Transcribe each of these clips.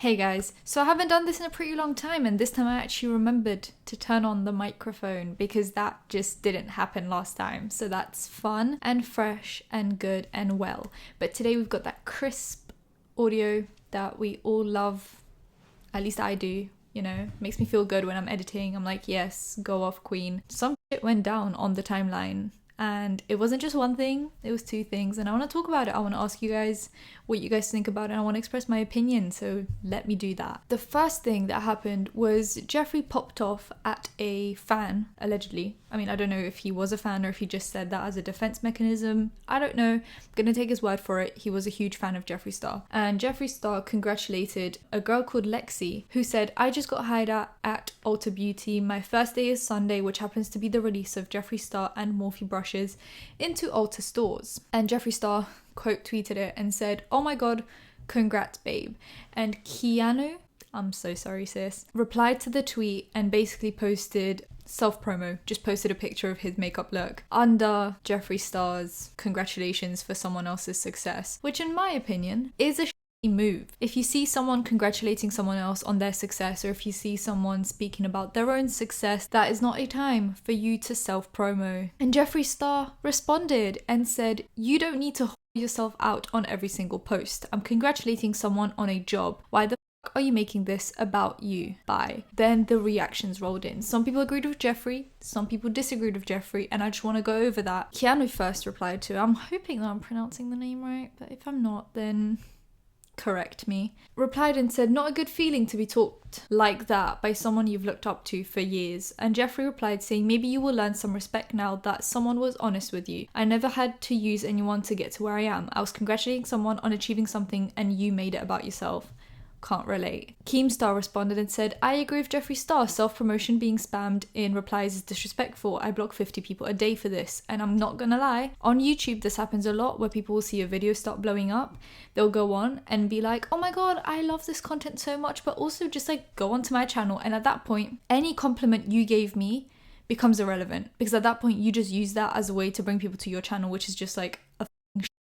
Hey guys, so I haven't done this in a pretty long time, and this time I actually remembered to turn on the microphone because that just didn't happen last time. So that's fun and fresh and good and well. But today we've got that crisp audio that we all love, at least I do. Makes me feel good when I'm editing. I'm like, yes, go off, queen. Some shit went down on the timeline. And it wasn't just one thing, it was two things. And I want to talk about it. I want to ask you guys what you guys think about it. And I want to express my opinion. So let me do that. The first thing that happened was Jeffree popped off at a fan, allegedly. I mean, I don't know if he was a fan or if he just said that as a defense mechanism. I don't know. I'm going to take his word for it. He was a huge fan of Jeffree Star. And Jeffree Star congratulated a girl called Lexi who said, I just got hired at Ulta Beauty. My first day is Sunday, which happens to be the release of Jeffree Star and Morphe brushes into Ulta stores. And Jeffree Star quote tweeted it and said, oh my god, congrats babe. And Keanu, I'm so sorry sis, replied to the tweet and basically posted self-promo, just posted a picture of his makeup look under Jeffree Star's congratulations for someone else's success, which in my opinion is a move. If you see someone congratulating someone else on their success, or if you see someone speaking about their own success, that is not a time for you to self-promo. And Jeffree Star responded and said, you don't need to hold yourself out on every single post. I'm congratulating someone on a job. Why the fuck are you making this about you? Bye. Then the reactions rolled in. Some people agreed with Jeffree, some people disagreed with Jeffree, and I just want to go over that. Keanu first replied to, I'm hoping that I'm pronouncing the name right, but if I'm not, then correct me, replied and said, not a good feeling to be talked like that by someone you've looked up to for years. And Jeffree replied saying, maybe you will learn some respect now that someone was honest with you. I never had to use anyone to get to where I am. I was congratulating someone on achieving something and you made it about yourself. Can't relate. Keemstar responded and said, I agree with Jeffree Star. Self-promotion being spammed in replies is disrespectful. I block 50 people a day for this. And I'm not gonna lie, on YouTube this happens a lot where people will see a video start blowing up. They'll go on and be like, oh my god, I love this content so much, but also just like go onto my channel. And at that point, any compliment you gave me becomes irrelevant, because at that point you just use that as a way to bring people to your channel, which is just like a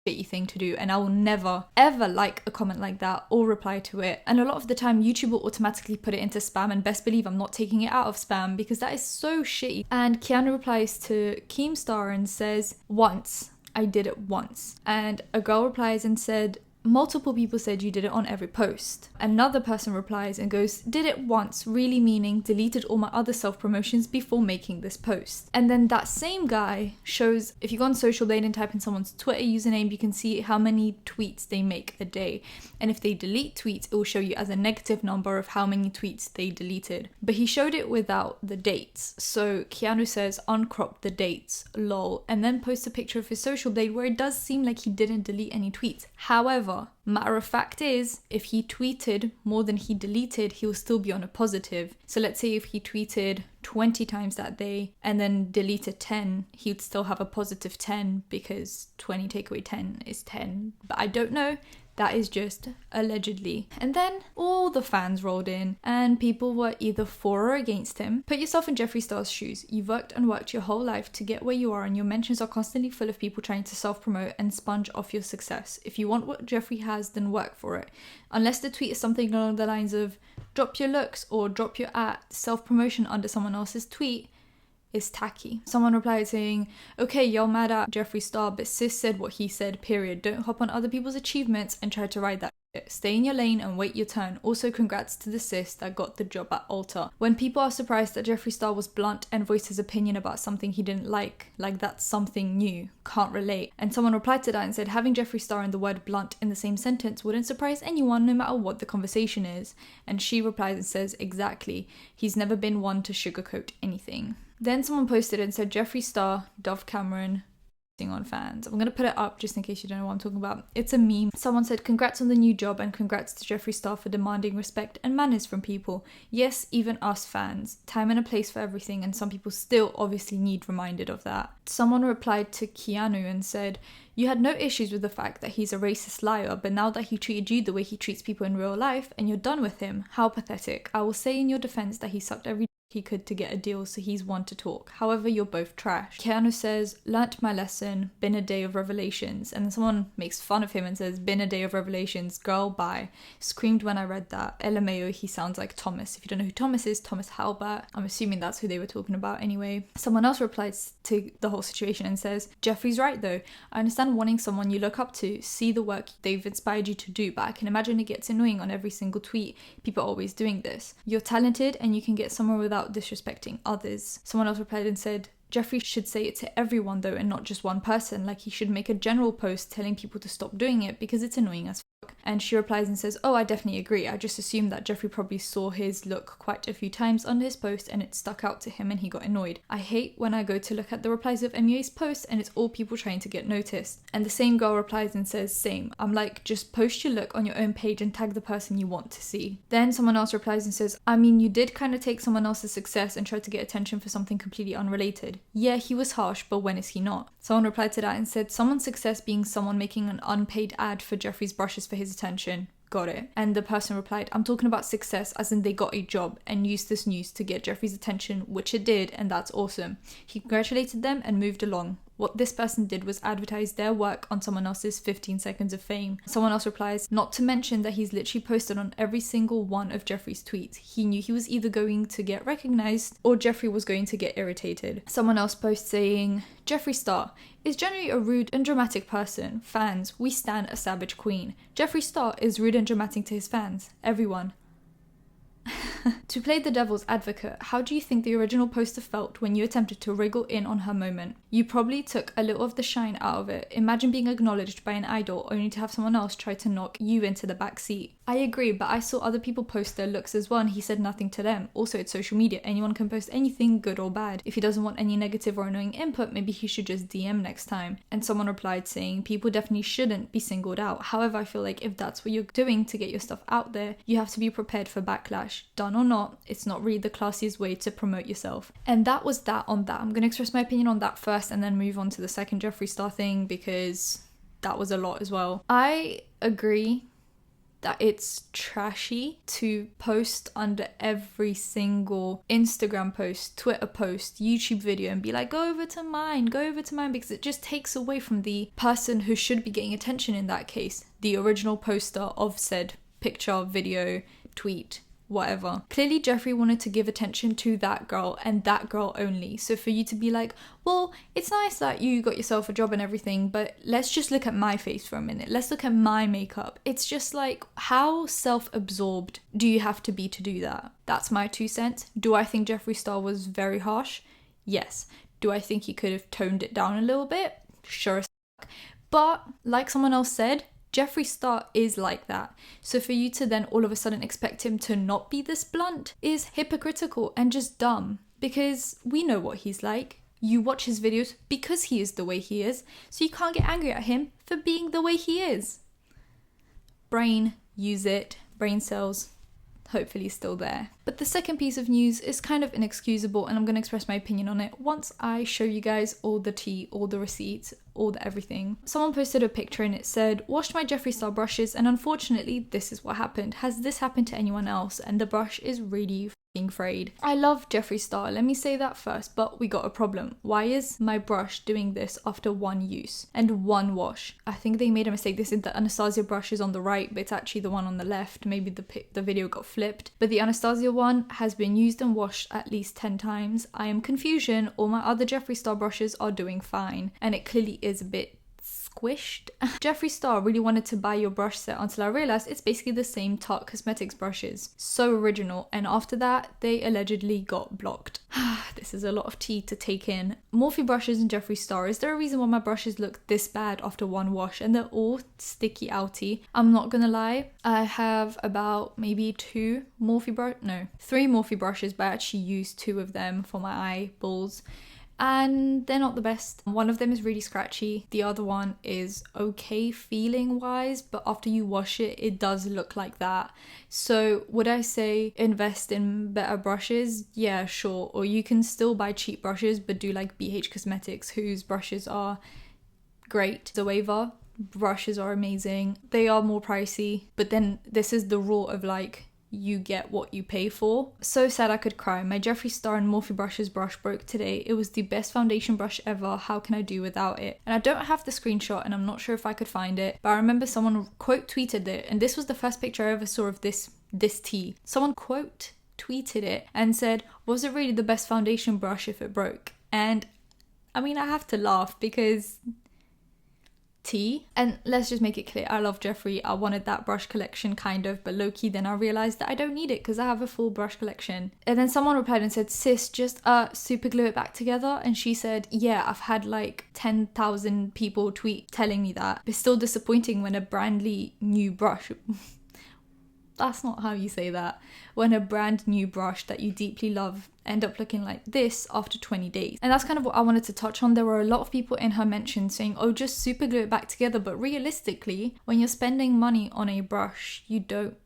shitty thing to do. And I will never ever like a comment like that or reply to it. And a lot of the time YouTube will automatically put it into spam, and best believe I'm not taking it out of spam because that is so shitty. And Keanu replies to Keemstar and says, once. I did it once. And a girl replies and said, multiple people said you did it on every post. Another person replies and goes, did it once, really meaning deleted all my other self-promotions before making this post. And then that same guy shows, if you go on Social Blade and type in someone's Twitter username, you can see how many tweets they make a day. And if they delete tweets, it will show you as a negative number of how many tweets they deleted. But he showed it without the dates. So Keanu says, uncrop the dates, lol, and then posts a picture of his Social Blade where it does seem like he didn't delete any tweets. However, matter of fact is, if he tweeted more than he deleted, he will still be on a positive. So let's say if he tweeted 20 times that day and then deleted 10, he would still have a positive 10 because 20 take away 10 is 10. But I don't know. That is just allegedly. And then all the fans rolled in and people were either for or against him. Put yourself in Jeffree Star's shoes. You've worked and worked your whole life to get where you are, and your mentions are constantly full of people trying to self-promote and sponge off your success. If you want what Jeffree has, then work for it. Unless the tweet is something along the lines of drop your looks or drop your self-promotion under someone else's tweet, is tacky. Someone replied saying, okay, you're mad at Jeffree Star, but sis said what he said, period. Don't hop on other people's achievements and try to ride that shit. Stay in your lane and wait your turn. Also, congrats to the sis that got the job at Ulta. When people are surprised that Jeffree Star was blunt and voiced his opinion about something he didn't like that's something new, can't relate. And someone replied to that and said, having Jeffree Star and the word blunt in the same sentence wouldn't surprise anyone no matter what the conversation is. And she replies and says, exactly. He's never been one to sugarcoat anything. Then someone posted and said, Jeffree Star, Dove Cameron, on fans. I'm going to put it up just in case you don't know what I'm talking about. It's a meme. Someone said, congrats on the new job and congrats to Jeffree Star for demanding respect and manners from people. Yes, even us fans. Time and a place for everything, and some people still obviously need reminded of that. Someone replied to Keanu and said, you had no issues with the fact that he's a racist liar, but now that he treated you the way he treats people in real life and you're done with him, how pathetic. I will say in your defense that he sucked every he could to get a deal, so he's one to talk. However, you're both trash. Keanu says, learnt my lesson, been a day of revelations. And then someone makes fun of him and says, been a day of revelations, girl, bye. Screamed when I read that. LMAO, he sounds like Thomas. If you don't know who Thomas is, Thomas Halbert. I'm assuming that's who they were talking about anyway. Someone else replies to the whole situation and says, Jeffree's right though. I understand wanting someone you look up to, see the work they've inspired you to do, but I can imagine it gets annoying on every single tweet. People are always doing this. You're talented and you can get somewhere without disrespecting others. Someone else replied and said, Jeffree should say it to everyone though, and not just one person. Like, he should make a general post telling people to stop doing it because it's annoying as fuck. And she replies and says, oh, I definitely agree. I just assumed that Jeffree probably saw his look quite a few times under his post and it stuck out to him and he got annoyed. I hate when I go to look at the replies of MUA's posts and it's all people trying to get noticed. And the same girl replies and says, same. I'm like, just post your look on your own page and tag the person you want to see. Then someone else replies and says, I mean, you did kind of take someone else's success and try to get attention for something completely unrelated. Yeah, he was harsh, but when is he not? Someone replied to that and said, someone's success being someone making an unpaid ad for Jeffree's brushes for his attention. Got it. And the person replied, I'm talking about success as in they got a job and used this news to get Jeffree's attention, which it did, and that's awesome. He congratulated them and moved along. What this person did was advertise their work on someone else's 15 seconds of fame. Someone else replies, not to mention that he's literally posted on every single one of Jeffree's tweets. He knew he was either going to get recognized or Jeffree was going to get irritated. Someone else posts saying, Jeffree Star is generally a rude and dramatic person. Fans, we stan a savage queen. Jeffree Star is rude and dramatic to his fans. Everyone. To play the devil's advocate, how do you think the original poster felt when you attempted to wriggle in on her moment? You probably took a little of the shine out of it. Imagine being acknowledged by an idol only to have someone else try to knock you into the back seat. I agree, but I saw other people post their looks as well and he said nothing to them. Also, it's social media. Anyone can post anything, good or bad. If he doesn't want any negative or annoying input, maybe he should just DM next time. And someone replied saying, people definitely shouldn't be singled out. However, I feel like if that's what you're doing to get your stuff out there, you have to be prepared for backlash. Done or not, it's not really the classiest way to promote yourself. And that was that on that. I'm going to express my opinion on that first and then move on to the second Jeffree Star thing because that was a lot as well. I agree that it's trashy to post under every single Instagram post, Twitter post, YouTube video and be like, go over to mine, because it just takes away from the person who should be getting attention in that case, the original poster of said picture, video, tweet, whatever. Clearly Jeffree wanted to give attention to that girl and that girl only. So for you to be like, well, it's nice that you got yourself a job and everything, but let's just look at my face for a minute. Let's look at my makeup. It's just like, how self-absorbed do you have to be to do that? That's my 2 cents. Do I think Jeffree Star was very harsh? Yes. Do I think he could have toned it down a little bit? Sure as fuck. But like someone else said, Jeffree Star is like that. So for you to then all of a sudden expect him to not be this blunt is hypocritical and just dumb. Because we know what he's like. You watch his videos because he is the way he is. So you can't get angry at him for being the way he is. Brain, use it. Brain cells, hopefully still there. But the second piece of news is kind of inexcusable and I'm going to express my opinion on it once I show you guys all the tea, all the receipts, all the everything. Someone posted a picture and it said, washed my Jeffree Star brushes and unfortunately this is what happened. Has this happened to anyone else? And the brush is really f***ing frayed. I love Jeffree Star, let me say that first, but we got a problem. Why is my brush doing this after one use and one wash? I think they made a mistake. This is the Anastasia brush is on the right, but it's actually the one on the left. Maybe the video got flipped. But the Anastasia one has been used and washed at least 10 times. I am confusion. All my other Jeffree Star brushes are doing fine. And it clearly is a bit squished. Jeffree Star really wanted to buy your brush set until I realized it's basically the same Tarte Cosmetics brushes. So original. And after that, they allegedly got blocked. This is a lot of tea to take in. Morphe brushes and Jeffree Star. Is there a reason why my brushes look this bad after one wash and they're all sticky outy? I'm not gonna lie. I have about maybe 3 Morphe brushes, but I actually used 2 of them for my eyeballs. And they're not the best. One of them is really scratchy. The other one is okay feeling wise, but after you wash it, it does look like that. So would I say invest in better brushes? Yeah, sure. Or you can still buy cheap brushes, but do like BH Cosmetics, whose brushes are great. Zoeva brushes are amazing. They are more pricey, but then this is the rule of like, you get what you pay for. So sad I could cry. My Jeffree Star and Morphe Brushes brush broke today. It was the best foundation brush ever. How can I do without it? And I don't have the screenshot and I'm not sure if I could find it, but I remember someone quote tweeted it, and this was the first picture I ever saw of this tea. Someone quote tweeted it and said, was it really the best foundation brush if it broke? And I mean, I have to laugh because tea. And let's just make it clear, I love Jeffree. I wanted that brush collection kind of, but low-key then I realized that I don't need it because I have a full brush collection. And then someone replied and said, sis, just super glue it back together. And she said, yeah, I've had like 10,000 people tweet telling me that. It's still disappointing when a brandly new brush that's not how you say that. When a brand new brush that you deeply love end up looking like this after 20 days. And that's kind of what I wanted to touch on. There were a lot of people in her mention saying, oh, just super glue it back together. But realistically, when you're spending money on a brush, you don't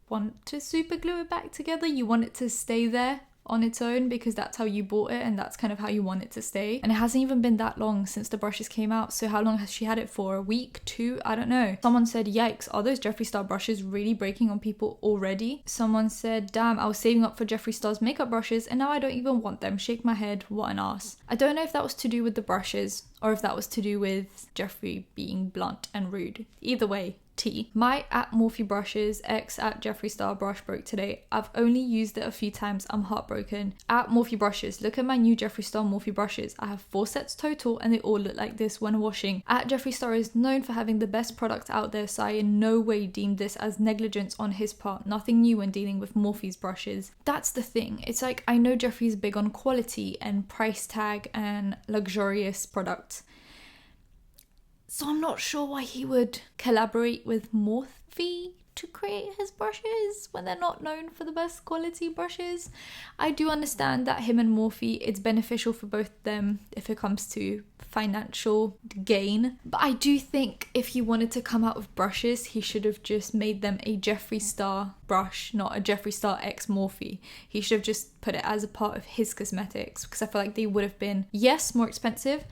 want to super glue it back together. You want it to stay there on its own because that's how you bought it and that's kind of how you want it to stay. And it hasn't even been that long since the brushes came out, so how long has she had it for? A week? 2? I don't know. Someone said, yikes, are those Jeffree Star brushes really breaking on people already? Someone said, damn, I was saving up for Jeffree Star's makeup brushes and now I don't even want them. Shake my head, what an ass. I don't know if that was to do with the brushes or if that was to do with Jeffree being blunt and rude. Either way, tea. My at Morphe Brushes X at Jeffree Star brush broke today. I've only used it a few times. I'm heartbroken. At Morphe Brushes, look at my new Jeffree Star Morphe brushes. I have 4 sets total and they all look like this when washing. At Jeffree Star is known for having the best product out there, so I in no way deem this as negligence on his part. Nothing new when dealing with Morphe's brushes. That's the thing. It's like, I know Jeffree's big on quality and price tag and luxurious products. So I'm not sure why he would collaborate with Morphe to create his brushes when they're not known for the best quality brushes. I do understand that him and Morphe, it's beneficial for both of them if it comes to financial gain. But I do think if he wanted to come out with brushes, he should have just made them a Jeffree Star brush, not a Jeffree Star X Morphe. He should have just put it as a part of his cosmetics because I feel like they would have been, yes, more expensive,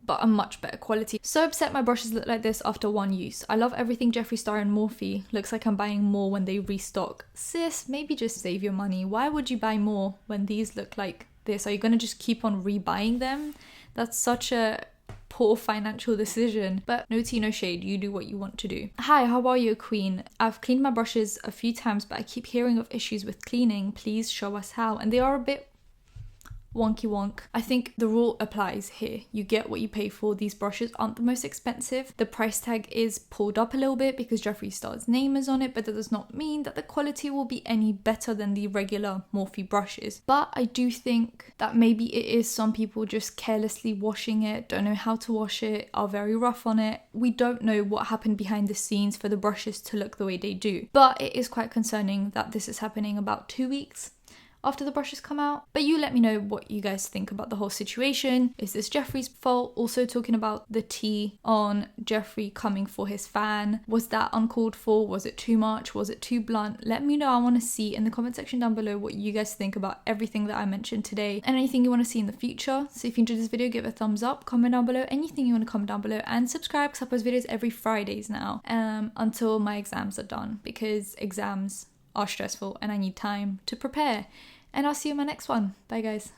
but a much better quality. So upset my brushes look like this after one use. I love everything Jeffree Star and Morphe. Looks like I'm buying more when they restock. Sis, maybe just save your money. Why would you buy more when these look like this? Are you gonna just keep on rebuying them? That's such a poor financial decision. But no tea, no shade. You do what you want to do. Hi, how are you, queen? I've cleaned my brushes a few times, but I keep hearing of issues with cleaning. Please show us how. And they are a bit wonky wonk. I think the rule applies here. You get what you pay for. These brushes aren't the most expensive. The price tag is pulled up a little bit because Jeffree Star's name is on it, but that does not mean that the quality will be any better than the regular Morphe brushes. But I do think that maybe it is some people just carelessly washing it, don't know how to wash it, are very rough on it. We don't know what happened behind the scenes for the brushes to look the way they do. But it is quite concerning that this is happening about 2 weeks after the brushes come out. But you let me know what you guys think about the whole situation. Is this Jeffree's fault? Also talking about the tea on Jeffree coming for his fan. Was that uncalled for? Was it too much? Was it too blunt? Let me know. I want to see in the comment section down below what you guys think about everything that I mentioned today and anything you want to see in the future. So if you enjoyed this video, give it a thumbs up, comment down below anything you want to comment down below, and subscribe because I post videos every Fridays now until my exams are done, because exams are stressful and I need time to prepare. And I'll see you in my next one. Bye guys.